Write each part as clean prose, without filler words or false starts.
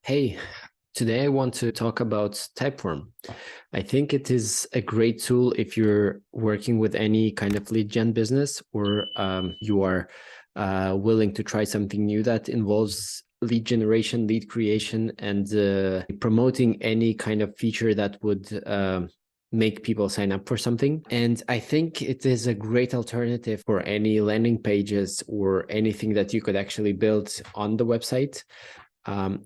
Hey, today I want to talk about Typeform. I think it is a great tool if you're working with any kind of lead gen business or you are willing to try something new that involves lead generation, lead creation, and promoting any kind of feature that would make people sign up for something. And I think it is a great alternative for any landing pages or anything that you could actually build on the website.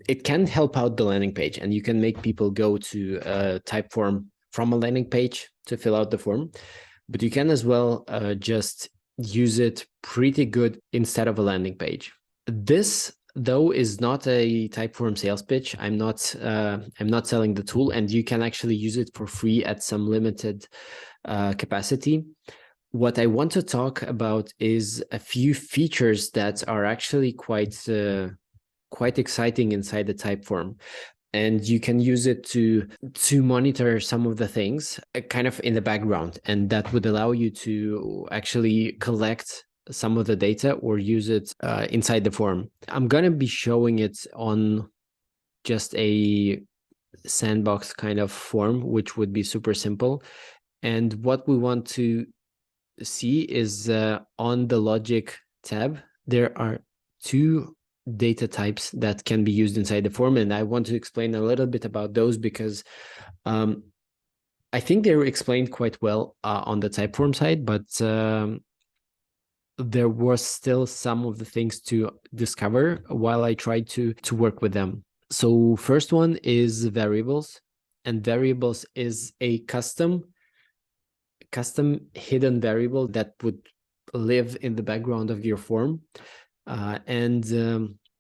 It can help out the landing page, and you can make people go to a Typeform from a landing page to fill out the form, but you can as well just use it pretty good instead of a landing page. This though is not a Typeform sales pitch. I'm not selling the tool, and you can actually use it for free at some limited capacity. What I want to talk about is a few features that are actually quite exciting inside the Typeform, and you can use it to monitor some of the things kind of in the background, and that would allow you to actually collect some of the data or use it inside the form. I'm going to be showing it on just a sandbox kind of form, which would be super simple. And what we want to see is on the logic tab, there are two data types that can be used inside the form, and I want to explain a little bit about those because I think they were explained quite well on the Typeform side, but there was still some of the things to discover while I tried to work with them. So first one is variables, and variables is a custom hidden variable that would live in the background of your form.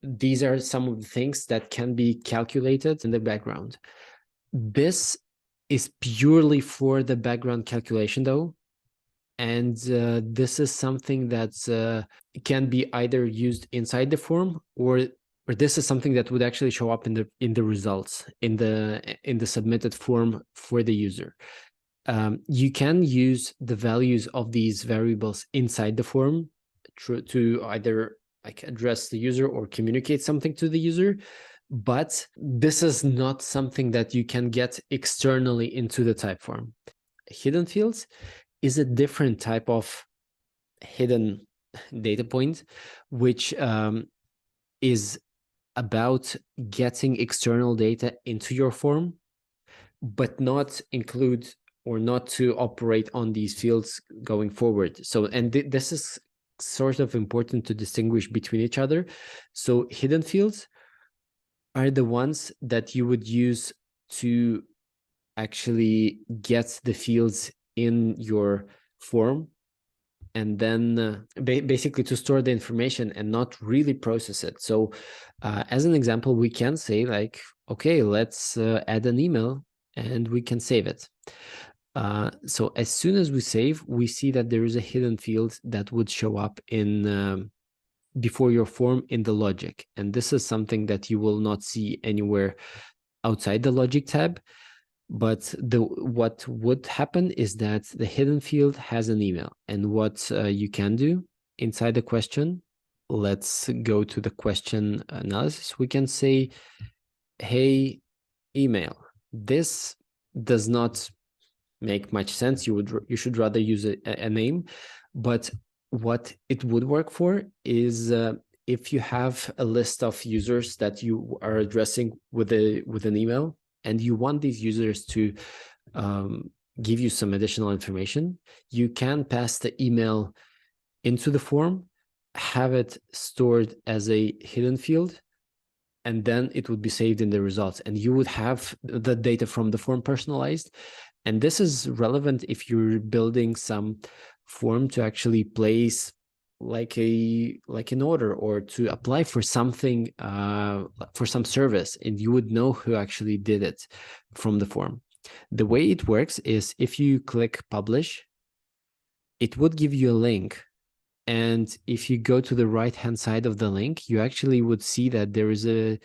These are some of the things that can be calculated in the background. This is purely for the background calculation though. And this is something that can be either used inside the form, or this is something that would actually show up in the results in the submitted form for the user. You can use the values of these variables inside the form to either like address the user or communicate something to the user, but this is not something that you can get externally into the Typeform. Hidden fields is a different type of hidden data point, which is about getting external data into your form, but not include or not to operate on these fields going forward. So, and this is sort of important to distinguish between each other. So hidden fields are the ones that you would use to actually get the fields in your form, and then basically to store the information and not really process it. So as an example, we can say like, okay, let's add an email, and we can save it. So as soon as we save, we see that there is a hidden field that would show up in before your form in the logic. And this is something that you will not see anywhere outside the logic tab. But what would happen is that the hidden field has an email. And what you can do inside the question, let's go to the question analysis. We can say, hey, email. This does not make much sense. You should rather use a name. But what it would work for is if you have a list of users that you are addressing with an email, and you want these users to give you some additional information, you can pass the email into the form, have it stored as a hidden field, and then it would be saved in the results, and you would have the data from the form personalized. And this is relevant if you're building some form to actually place like an order, or to apply for something, for some service, and you would know who actually did it from the form. The way it works is if you click publish, it would give you a link. And if you go to the right hand side of the link, you actually would see that there is a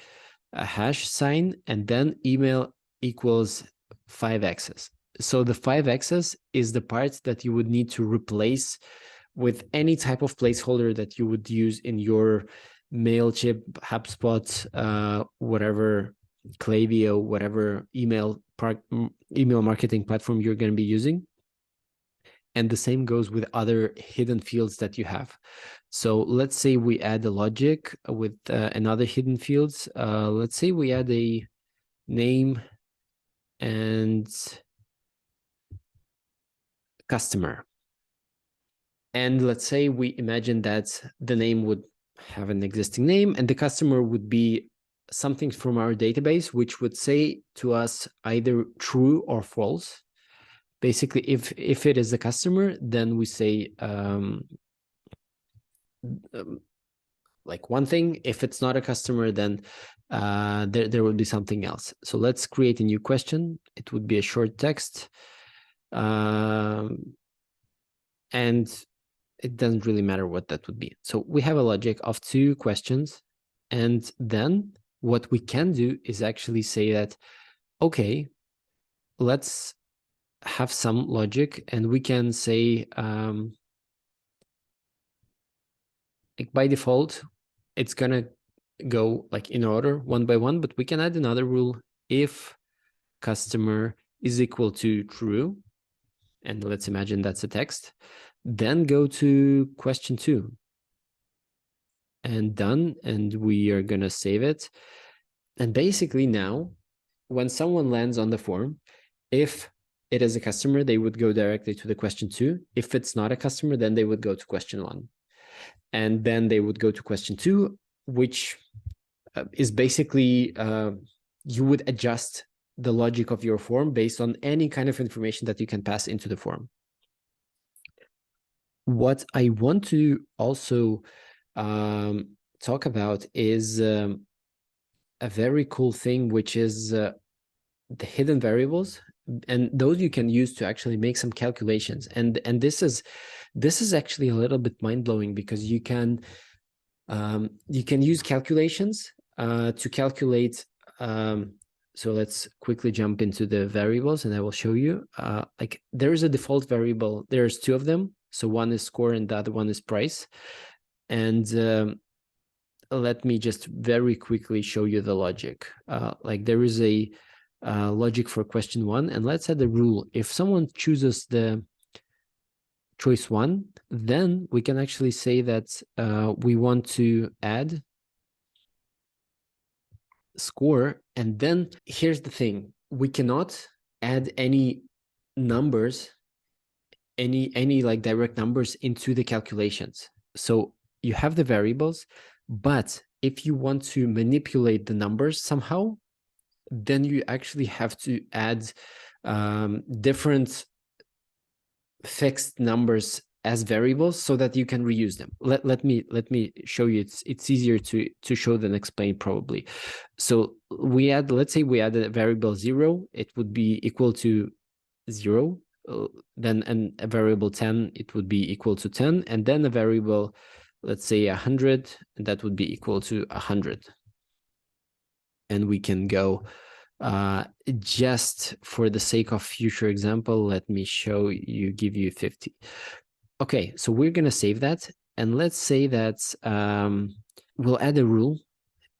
hash sign, and then email equals 5x's. So the 5x's is the part that you would need to replace with any type of placeholder that you would use in your MailChimp, HubSpot, whatever Klaviyo, whatever email marketing platform you're going to be using. And the same goes with other hidden fields that you have. So let's say we add a logic with another hidden fields. Let's say we add a name and customer. And let's say we imagine that the name would have an existing name and the customer would be something from our database, which would say to us either true or false. Basically, if it is a customer, then we say like one thing. If it's not a customer, then there would be something else. So let's create a new question. It would be a short text. And it doesn't really matter what that would be. So we have a logic of 2 questions. And then what we can do is actually say that, okay, let's have some logic, and we can say, like by default, it's gonna go like in order, one by one, but we can add another rule. If customer is equal to true, and let's imagine that's a text, then go to question 2 and done, and we are gonna save it. And basically now, when someone lands on the form, if it is a customer, they would go directly to the question 2. If it's not a customer, then they would go to question 1. And then they would go to question 2, which is basically, you would adjust the logic of your form based on any kind of information that you can pass into the form. What I want to also talk about is a very cool thing, which is the hidden variables, and those you can use to actually make some calculations. And this is actually a little bit mind-blowing, because you can use calculations to calculate. So let's quickly jump into the variables, and I will show you. Like there is a default variable. There's 2 of them. So one is score and the other one is price. And let me just very quickly show you the logic. Like there is a logic for question 1, and let's add the rule. If someone chooses the choice 1, then we can actually say that we want to add score. And then here's the thing: we cannot add any numbers, any like direct numbers into the calculations. So you have the variables, but if you want to manipulate the numbers somehow, then you actually have to add different fixed numbers as variables so that you can reuse them. Let me show you. It's easier to show than explain probably. So we add, let's say we add a variable 0, it would be equal to 0. Then a variable 10, it would be equal to 10, and then a variable, let's say 100, and that would be equal to 100. And we can go, just for the sake of future example, let me show you, give you 50. Okay, so we're gonna save that, and let's say that we'll add a rule,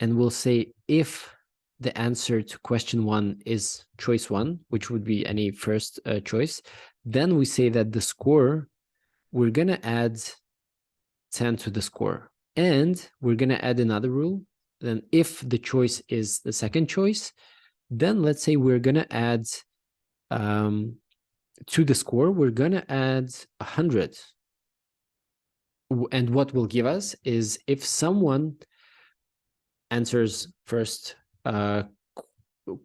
and we'll say if the answer to question 1 is choice 1, which would be any first choice, then we say that the score, we're gonna add 10 to the score. And we're gonna add another rule. Then if the choice is the second choice, then let's say we're gonna add to the score, we're gonna add 100. And what will give us is if someone answers first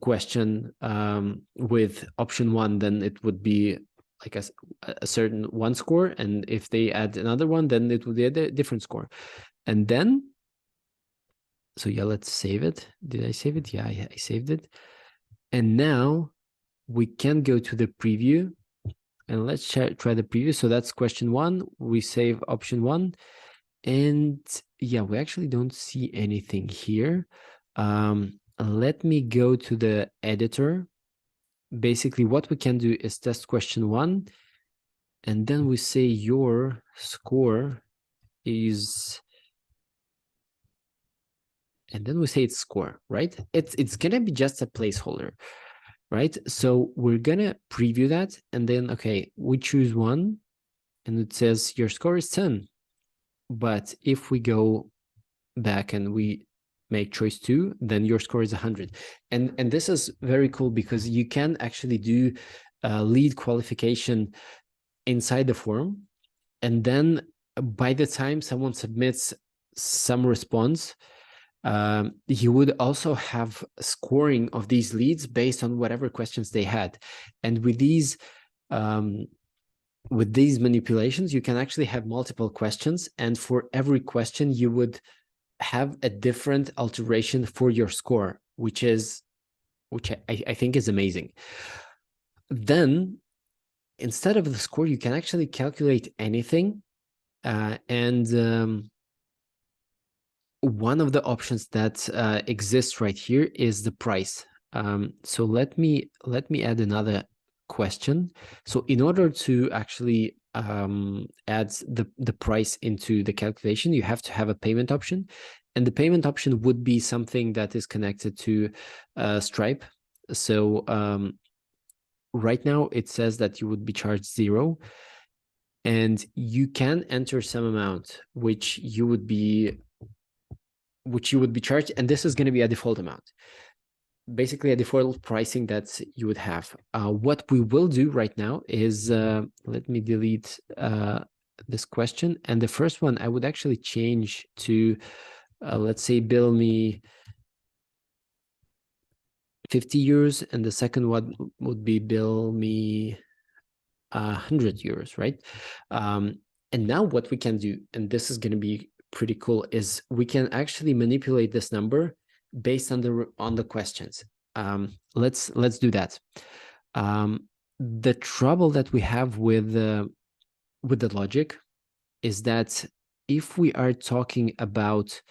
question with option 1, then it would be like a certain 1 score, and if they add another one, then it would be a different score. And then, so yeah, let's save it. Did I save it? Yeah, I saved it. And now we can go to the preview, and let's try the preview. So that's question 1. We save option 1, and yeah, we actually don't see anything here. Let me go to the editor. Basically, what we can do is test question 1, and then we say your score is and then we say it's score, right? It's gonna be just a placeholder, right? So we're gonna preview that, and then, okay, we choose one, and it says your score is 10. But if we go back and we make choice 2, then your score is 100. And this is very cool because you can actually do lead qualification inside the form, and then by the time someone submits some response, you would also have scoring of these leads based on whatever questions they had. And with these manipulations, you can actually have multiple questions, and for every question you would have a different alteration for your score, which I think is amazing. Then instead of the score, you can actually calculate anything, and one of the options that exists right here is the price. So let me add another question. So in order to actually add the price into the calculation, you have to have a payment option, and the payment option would be something that is connected to Stripe. So right now it says that you would be charged 0, and you can enter some amount which you would be charged, and this is going to be a default amount, basically a default pricing that you would have. What we will do right now is, let me delete this question, and the first one I would actually change to, let's say, bill me 50 euros, and the second one would be bill me 100 euros, right? And now what we can do, and this is going to be pretty cool, is we can actually manipulate this number based on the questions. Let's do that. The trouble that we have with the logic is that if we are talking about,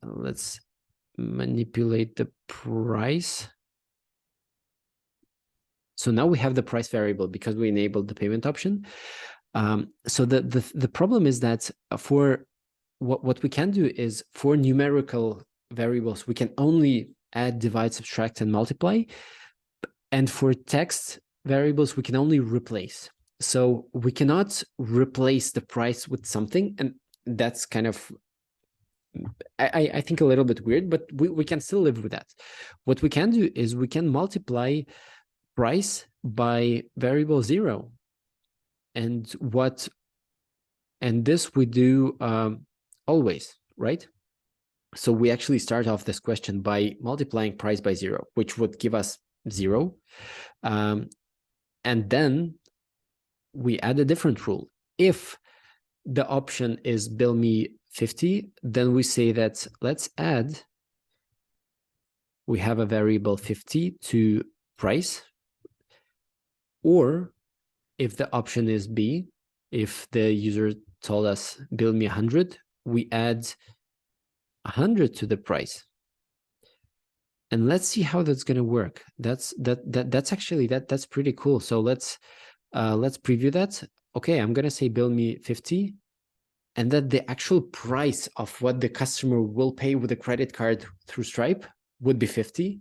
let's manipulate the price. So now we have the price variable because we enabled the payment option. So the problem is that for what we can do is, for numerical variables, we can only add, divide, subtract, and multiply. And for text variables, we can only replace. So we cannot replace the price with something, and that's kind of, I think, a little bit weird, but we can still live with that. What we can do is we can multiply price by variable 0. And this we do always, right? So we actually start off this question by multiplying price by 0, which would give us 0. And then we add a different rule. If the option is bill me 50, then we say that let's add, we have a variable 50 to price. Or if the option is B, if the user told us bill me 100, we add 100 to the price. And let's see how that's going to work. That's actually that's pretty cool. So let's preview that. Okay, I'm going to say bill me 50, and that the actual price of what the customer will pay with a credit card through Stripe would be 50.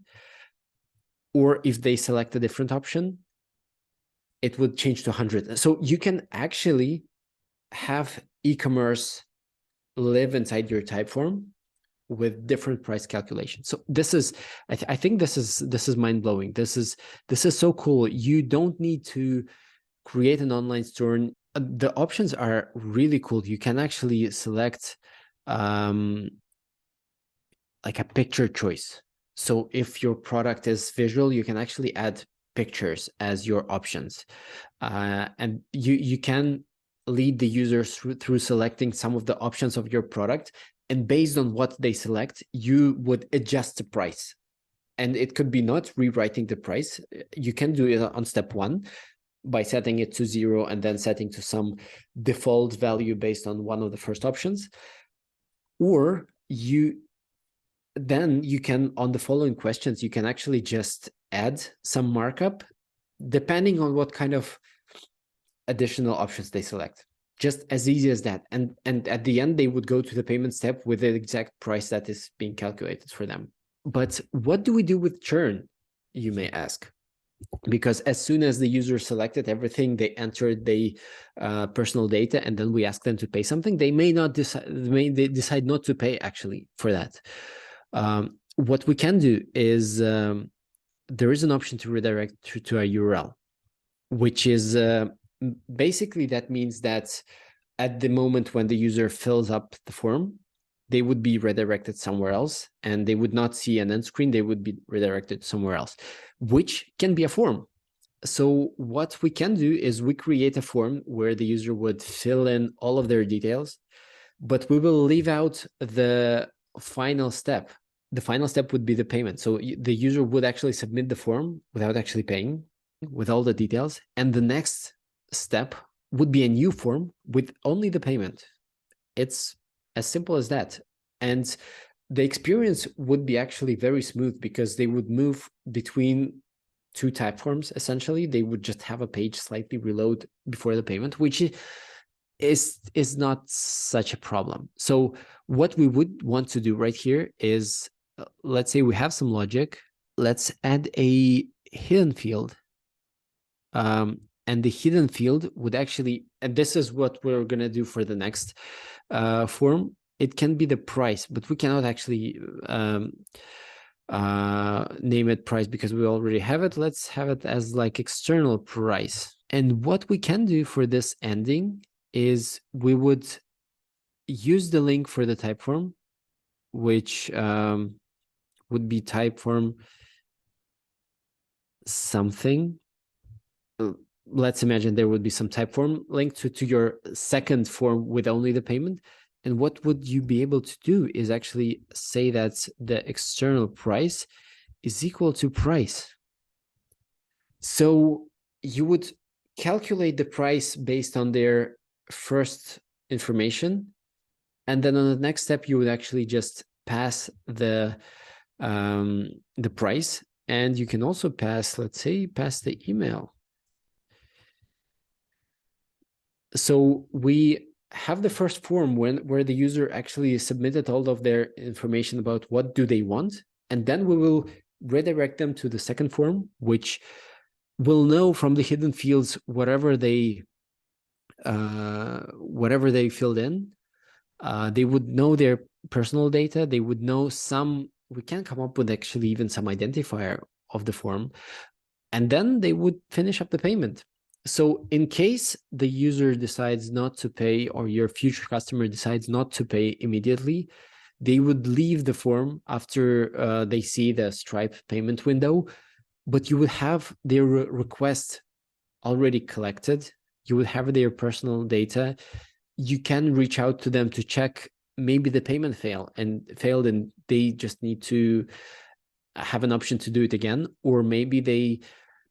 Or if they select a different option, it would change to 100. So you can actually have e-commerce live inside your Typeform with different price calculations. So this is, I think this is mind-blowing. This is so cool. You don't need to create an online store. The options are really cool. You can actually select like a picture choice. So if your product is visual, you can actually add pictures as your options, and you can lead the users through selecting some of the options of your product, and based on what they select, you would adjust the price. And it could be not rewriting the price. You can do it on step 1 by setting it to 0 and then setting to some default value based on one of the first options. Or then you can, on the following questions, you can actually just add some markup depending on what kind of additional options they select. Just as easy as that. And at the end, they would go to the payment step with the exact price that is being calculated for them. But what do we do with churn, you may ask? Because as soon as the user selected everything, they entered the personal data, and then we ask them to pay something, they may not decide, they decide not to pay actually for that. What we can do is there is an option to redirect to a URL, which is basically that means that at the moment when the user fills up the form, they would be redirected somewhere else, and they would not see an end screen. They would be redirected somewhere else, which can be a form. So what we can do is we create a form where the user would fill in all of their details, but we will leave out the final step. The final step would be the payment. So the user would actually submit the form without actually paying, with all the details. And the next step would be a new form with only the payment. It's as simple as that. And the experience would be actually very smooth because they would move between two type forms. Essentially, they would just have a page slightly reload before the payment, which is not such a problem. So what we would want to do right here is, let's say we have some logic. Let's add a hidden field. And the hidden field would actually, and this is what we're going to do for the next form. It can be the price, but we cannot actually name it price because we already have it. Let's have it as like external price. And what we can do for this ending is we would use the link for the Typeform, which would be Typeform something. Let's imagine there would be some Typeform link to your second form with only the payment. And what would you be able to do is actually say that the external price is equal to price. So you would calculate the price based on their first information. And then on the next step, you would actually just pass the price. And you can also pass, let's say, pass the email. So we have the first form where the user actually submitted all of their information about what do they want, and then we will redirect them to the second form, which will know from the hidden fields whatever they filled in. They would know their personal data. They would know some. We can come up with actually even some identifier of the form, and then they would finish up the payment. So in case the user decides not to pay, or your future customer decides not to pay immediately, they would leave the form after they see the Stripe payment window, but you would have their request already collected. You would have their personal data. You can reach out to them to check maybe the payment failed and they just need to have an option to do it again, or maybe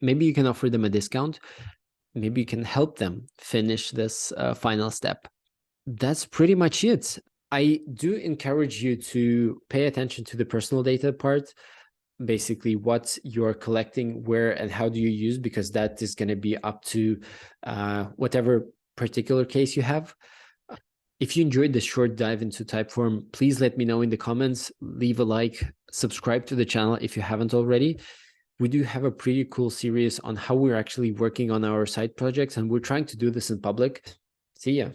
you can offer them a discount. Maybe you can help them finish this final step. That's pretty much it. I do encourage you to pay attention to the personal data part, basically what you're collecting, where and how do you use, because that is going to be up to whatever particular case you have. If you enjoyed this short dive into Typeform, please let me know in the comments, leave a like, subscribe to the channel if you haven't already. We do have a pretty cool series on how we're actually working on our side projects, and we're trying to do this in public. See ya.